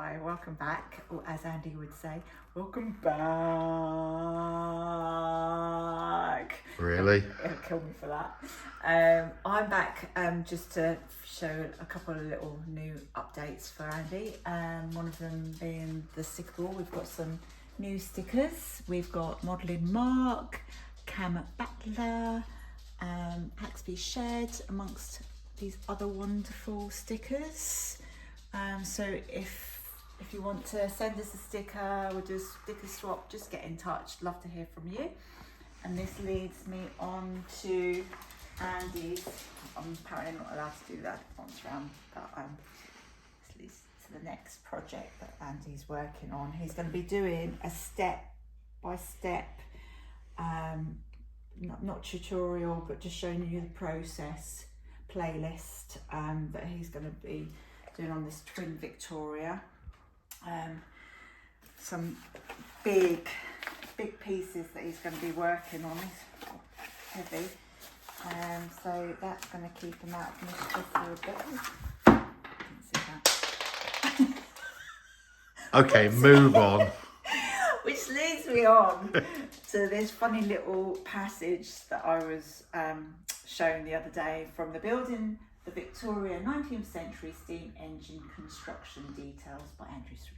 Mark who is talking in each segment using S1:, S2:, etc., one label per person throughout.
S1: Hi, welcome back, or as Andy would say, welcome back.
S2: Really?
S1: He'll kill me for that. I'm back just to show a couple of little new updates for Andy. One of them being the sticker ball. We've got some new stickers. We've got Modelling Mark, Cam Battler, Haxby Shed, amongst these other wonderful stickers. So if you want to send us a sticker, we'll do a sticker swap, just get in touch. Love to hear from you. And this leads me on to Andy's. I'm apparently not allowed to do that once round, but this leads to the next project that Andy's working on. He's going to be doing a step-by-step, not tutorial, but just showing you the process playlist that he's going to be doing on this twin Victoria. Some big pieces that he's going to be working on. It's heavy, so that's going to keep him out of mischief for a bit. Didn't see that.
S2: Okay, move on.
S1: Which leads me on to this funny little passage that I was shown the other day from the building, the Victoria 19th Century Steam Engine Construction Details by Andrew Smith.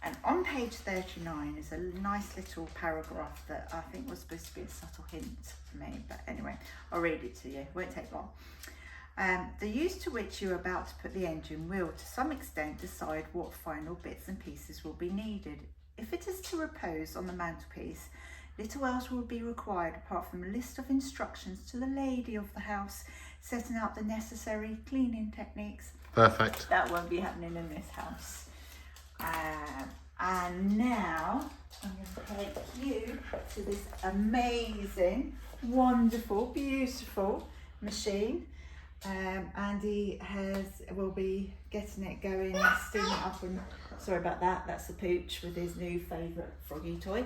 S1: And on page 39 is a nice little paragraph that I think was supposed to be a subtle hint to me, but anyway, I'll read it to you, it won't take long. The use to which you are about to put the engine will, to some extent, decide what final bits and pieces will be needed. If it is to repose on the mantelpiece, little else will be required apart from a list of instructions to the lady of the house, setting out the necessary cleaning techniques.
S2: Perfect.
S1: That won't be happening in this house. And now I'm going to take you to this amazing, wonderful, beautiful machine. Andy will be getting it going, steaming it up, and sorry about that, that's the pooch with his new favourite froggy toy.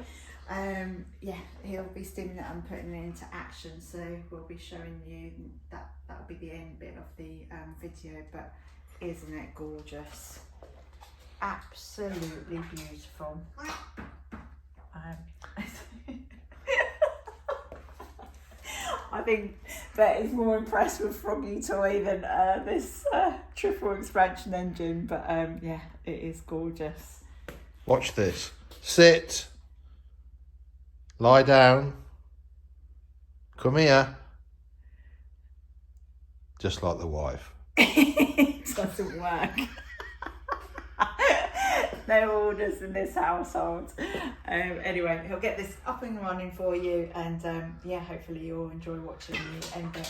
S1: Yeah, he'll be steaming it and putting it into action, so we'll be showing you that'll be the end bit of the video. But isn't it gorgeous? Absolutely beautiful. I think Bet is more impressed with Froggy Toy than this triple expansion engine, but yeah, it is gorgeous.
S2: Watch this. Sit. Lie down. Come here. Just like the wife.
S1: It doesn't work. No orders in this household. Anyway, he'll get this up and running for you, and yeah, hopefully you'll enjoy watching the end bit.